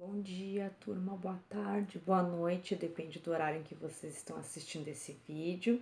Bom dia, turma, boa tarde, boa noite, depende do horário em que vocês estão assistindo esse vídeo.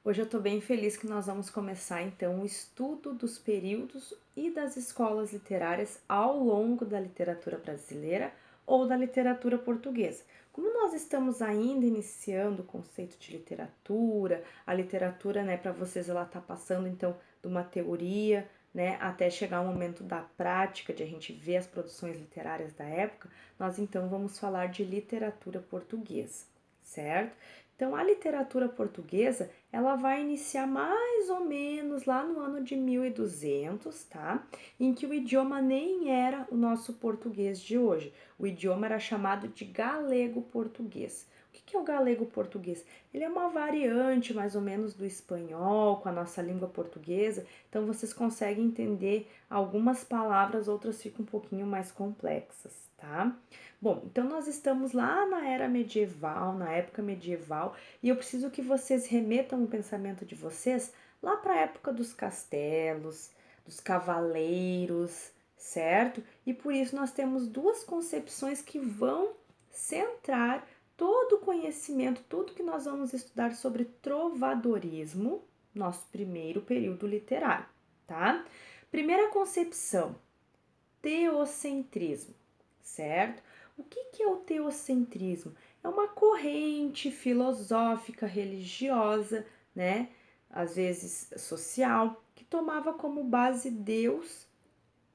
Hoje eu estou bem feliz que nós vamos começar então o estudo dos períodos e das escolas literárias ao longo da literatura brasileira ou da literatura portuguesa. Como nós estamos ainda iniciando o conceito de literatura, a literatura, né, para vocês ela está passando então de uma teoria, né, até chegar o momento da prática, de a gente ver as produções literárias da época, nós então vamos falar de literatura portuguesa, certo? Então, a literatura portuguesa, ela vai iniciar mais ou menos lá no ano de 1200, tá? Em que o idioma nem era o nosso português de hoje. O idioma era chamado de galego-português. O que é o galego-português? Ele é uma variante mais ou menos do espanhol com a nossa língua portuguesa, então vocês conseguem entender algumas palavras, outras ficam um pouquinho mais complexas, tá? Bom, então nós estamos lá na era medieval, na época medieval, e eu preciso que vocês remetam o pensamento de vocês lá para a época dos castelos, dos cavaleiros, certo? E por isso nós temos duas concepções que vão centrar todo o conhecimento, tudo que nós vamos estudar sobre trovadorismo, nosso primeiro período literário, tá? Primeira concepção, teocentrismo, certo? O que é o teocentrismo? É uma corrente filosófica, religiosa, né? Às vezes social, que tomava como base Deus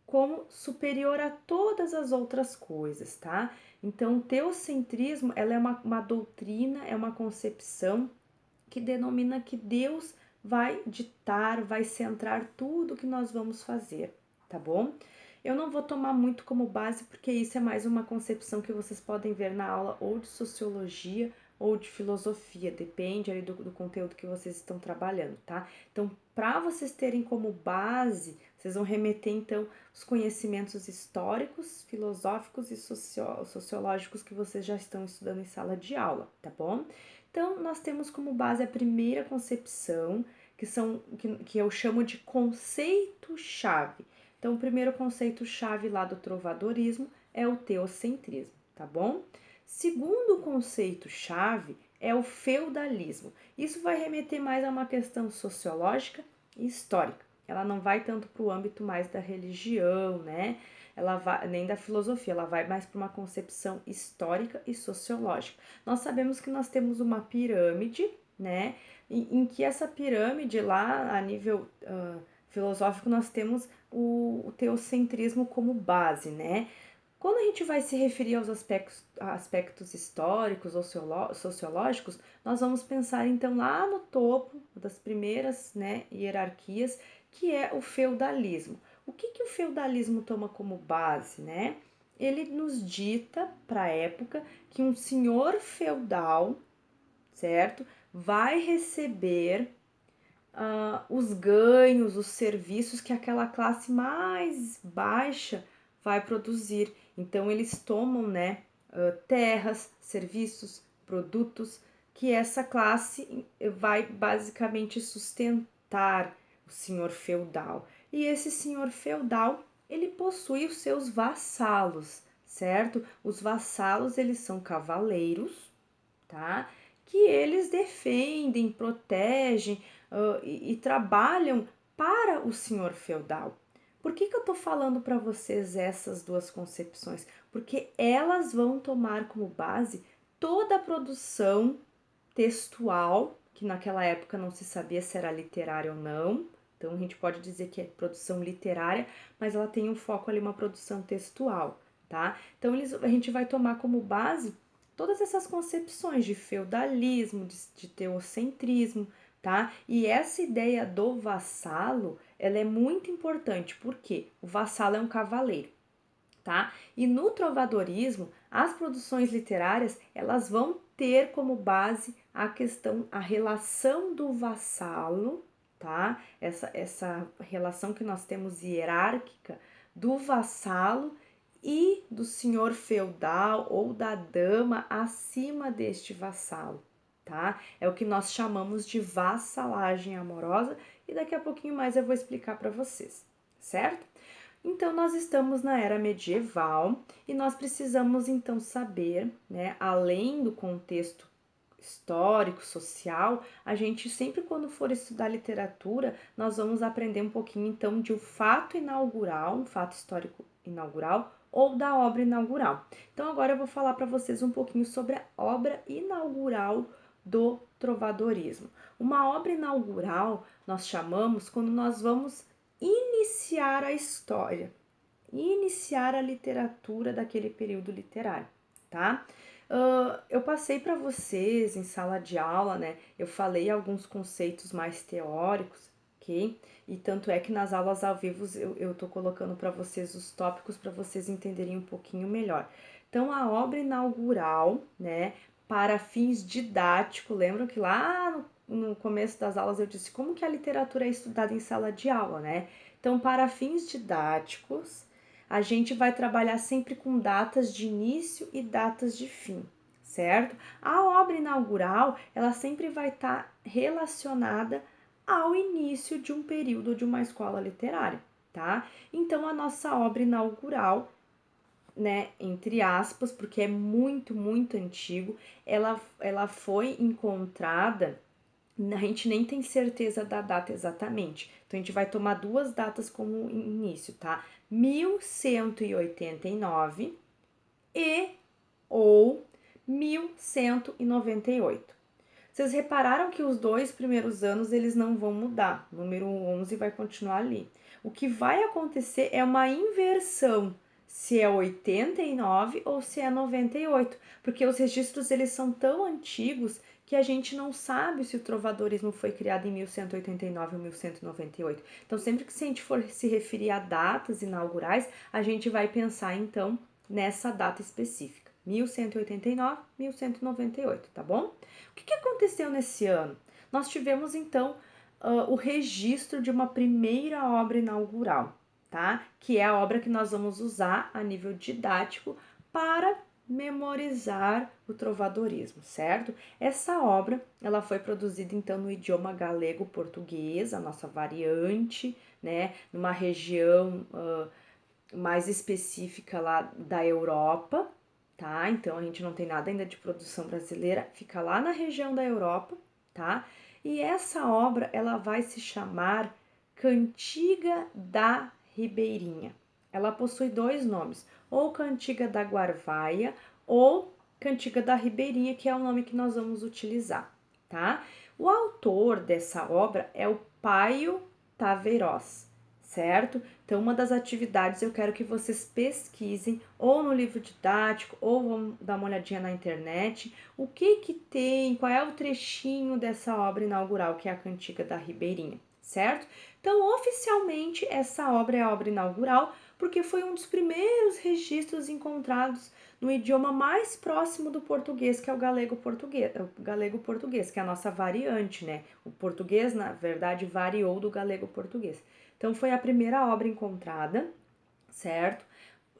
como superior a todas as outras coisas, tá? Então, o teocentrismo, ela é uma doutrina, é uma concepção que denomina que Deus vai ditar, vai centrar tudo que nós vamos fazer, tá bom? Eu não vou tomar muito como base, porque isso é mais uma concepção que vocês podem ver na aula ou de sociologia ou de filosofia, depende ali do conteúdo que vocês estão trabalhando, tá? Então, para vocês terem como base, vocês vão remeter então os conhecimentos históricos, filosóficos e sociológicos que vocês já estão estudando em sala de aula, tá bom? Então, nós temos como base a primeira concepção, que eu chamo de conceito-chave. Então, o primeiro conceito-chave lá do trovadorismo é o teocentrismo, tá bom? Segundo conceito-chave é o feudalismo. Isso vai remeter mais a uma questão sociológica e histórica. Ela não vai tanto para o âmbito mais da religião, né? Ela vai, nem da filosofia, ela vai mais para uma concepção histórica e sociológica. Nós sabemos que nós temos uma pirâmide, né? Em que essa pirâmide lá, a nível filosófico, nós temos o teocentrismo como base, né? Quando a gente vai se referir aos aspectos históricos ou sociológicos, nós vamos pensar então lá no topo das primeiras, né, hierarquias, que é o feudalismo. O que o feudalismo toma como base, né? Ele nos dita para a época que um senhor feudal, certo, vai receber os ganhos, os serviços que aquela classe mais baixa vai produzir. Então eles tomam, né, terras, serviços, produtos que essa classe vai basicamente sustentar o senhor feudal. E esse senhor feudal, ele possui os seus vassalos, certo? Os vassalos, eles são cavaleiros, tá? Que eles defendem, protegem e trabalham para o senhor feudal. Por que eu estou falando para vocês essas duas concepções? Porque elas vão tomar como base toda a produção textual, que naquela época não se sabia se era literária ou não. Então a gente pode dizer que é produção literária, mas ela tem um foco ali, uma produção textual, tá? Então a gente vai tomar como base todas essas concepções de feudalismo, de teocentrismo, tá? E essa ideia do vassalo, ela é muito importante, porque o vassalo é um cavaleiro, tá? E no trovadorismo, as produções literárias, elas vão ter como base a questão, a relação do vassalo, tá? Essa relação que nós temos hierárquica do vassalo e do senhor feudal ou da dama acima deste vassalo, tá? É o que nós chamamos de vassalagem amorosa e daqui a pouquinho mais eu vou explicar para vocês, certo? Então, nós estamos na era medieval e nós precisamos então saber, né, além do contexto histórico, social, a gente sempre quando for estudar literatura, nós vamos aprender um pouquinho então de um fato inaugural, um fato histórico inaugural ou da obra inaugural. Então agora eu vou falar para vocês um pouquinho sobre a obra inaugural do trovadorismo. Uma obra inaugural nós chamamos quando nós vamos iniciar a história, iniciar a literatura daquele período literário, tá? Eu passei para vocês em sala de aula, né? Eu falei alguns conceitos mais teóricos, ok? E tanto é que nas aulas ao vivo eu tô colocando para vocês os tópicos para vocês entenderem um pouquinho melhor. Então, a obra inaugural, né, para fins didáticos, lembram que lá no começo das aulas eu disse como que a literatura é estudada em sala de aula, né? Então, para fins didáticos, a gente vai trabalhar sempre com datas de início e datas de fim, certo? A obra inaugural, ela sempre vai estar relacionada ao início de um período de uma escola literária, tá? Então, a nossa obra inaugural, né, entre aspas, porque é muito antigo, ela foi encontrada, a gente nem tem certeza da data exatamente. Então, a gente vai tomar duas datas como início, tá? 1189 e ou 1198. Vocês repararam que os dois primeiros anos eles não vão mudar. O número 11 vai continuar ali. O que vai acontecer é uma inversão, se é 89 ou se é 98, porque os registros eles são tão antigos que a gente não sabe se o trovadorismo foi criado em 1189 ou 1198. Então, sempre que a gente for se referir a datas inaugurais, a gente vai pensar então nessa data específica, 1189, 1198, tá bom? O que aconteceu nesse ano? Nós tivemos então o registro de uma primeira obra inaugural, tá? Que é a obra que nós vamos usar a nível didático para memorizar o trovadorismo, certo? Essa obra, ela foi produzida então no idioma galego-português, a nossa variante, né? Numa região mais específica lá da Europa, tá? Então a gente não tem nada ainda de produção brasileira, fica lá na região da Europa, tá? E essa obra ela vai se chamar Cantiga da Ribeirinha. Ela possui dois nomes, ou Cantiga da Guarvaia ou Cantiga da Ribeirinha, que é o nome que nós vamos utilizar, tá? O autor dessa obra é o Paio Taveirós, certo? Então, uma das atividades eu quero que vocês pesquisem ou no livro didático ou vão dar uma olhadinha na internet, o que que tem, qual é o trechinho dessa obra inaugural que é a Cantiga da Ribeirinha, certo? Então, oficialmente, essa obra é a obra inaugural porque foi um dos primeiros registros encontrados no idioma mais próximo do português, que é o galego-português, que é a nossa variante, né? O português, na verdade, variou do galego-português. Então, foi a primeira obra encontrada, certo?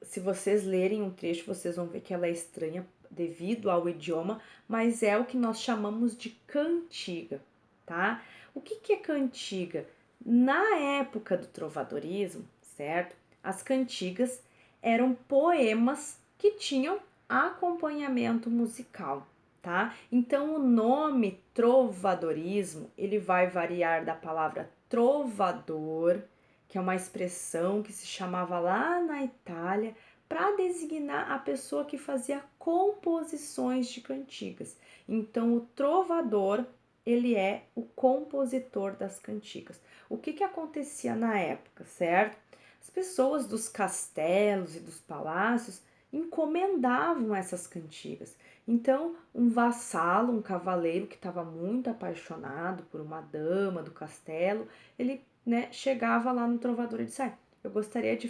Se vocês lerem um trecho, vocês vão ver que ela é estranha devido ao idioma, mas é o que nós chamamos de cantiga, tá? O que é cantiga? Na época do trovadorismo, certo? As cantigas eram poemas que tinham acompanhamento musical, tá? Então, o nome trovadorismo, ele vai variar da palavra trovador, que é uma expressão que se chamava lá na Itália para designar a pessoa que fazia composições de cantigas. Então, o trovador, ele é o compositor das cantigas. O que acontecia na época, certo? As pessoas dos castelos e dos palácios encomendavam essas cantigas. Então, um vassalo, um cavaleiro que estava muito apaixonado por uma dama do castelo, ele, né, chegava lá no trovador e disse: eu gostaria de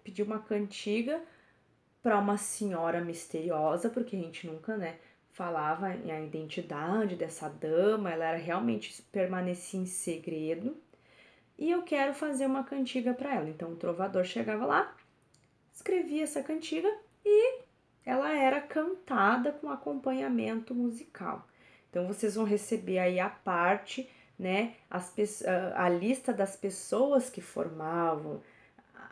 pedir uma cantiga para uma senhora misteriosa, porque a gente nunca, né, falava a identidade dessa dama, ela era realmente permanecia em segredo, e eu quero fazer uma cantiga para ela. Então o trovador chegava lá, escrevia essa cantiga e ela era cantada com acompanhamento musical. Então vocês vão receber aí a parte, né, a lista das pessoas que formavam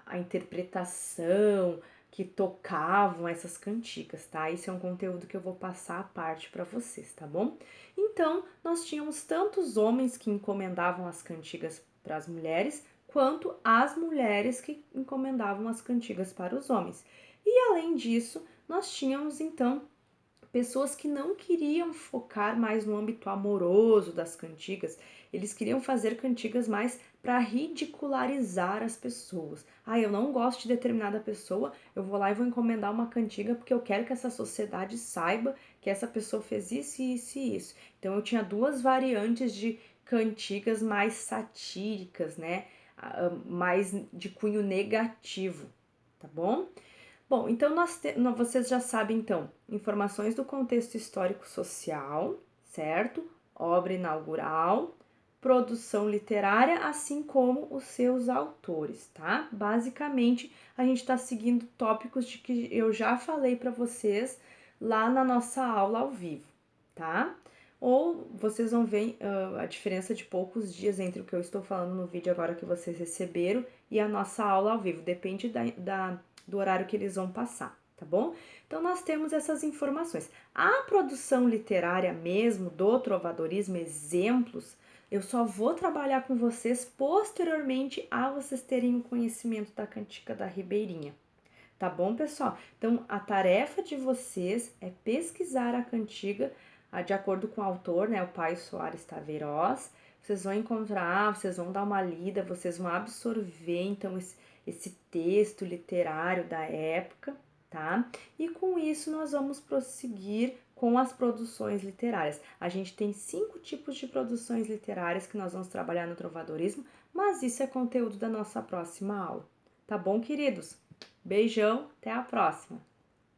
a interpretação que tocavam essas cantigas, tá? Isso é um conteúdo que eu vou passar à parte para vocês, tá bom? Então, nós tínhamos tantos homens que encomendavam as cantigas para as mulheres, quanto as mulheres que encomendavam as cantigas para os homens. E além disso, nós tínhamos então pessoas que não queriam focar mais no âmbito amoroso das cantigas, eles queriam fazer cantigas mais para ridicularizar as pessoas. Ah, eu não gosto de determinada pessoa, eu vou lá e vou encomendar uma cantiga porque eu quero que essa sociedade saiba que essa pessoa fez isso, isso e isso. Então eu tinha duas variantes de cantigas mais satíricas, né? Mais de cunho negativo, tá bom? Bom, então vocês já sabem então informações do contexto histórico social, certo? Obra inaugural, produção literária, assim como os seus autores, tá? Basicamente, a gente está seguindo tópicos de que eu já falei para vocês lá na nossa aula ao vivo, tá? Ou vocês vão ver a diferença de poucos dias entre o que eu estou falando no vídeo agora que vocês receberam e a nossa aula ao vivo, depende do horário que eles vão passar, tá bom? Então, nós temos essas informações. A produção literária mesmo do trovadorismo, exemplos, eu só vou trabalhar com vocês posteriormente a vocês terem o conhecimento da cantiga da Ribeirinha. Tá bom, pessoal? Então, a tarefa de vocês é pesquisar a cantiga de acordo com o autor, né, o Paio Soares Taveiroz. Vocês vão encontrar, vocês vão dar uma lida, vocês vão absorver, então, esse texto literário da época, tá? E com isso nós vamos prosseguir com as produções literárias. A gente tem 5 tipos de produções literárias que nós vamos trabalhar no trovadorismo, mas isso é conteúdo da nossa próxima aula. Tá bom, queridos? Beijão, até a próxima!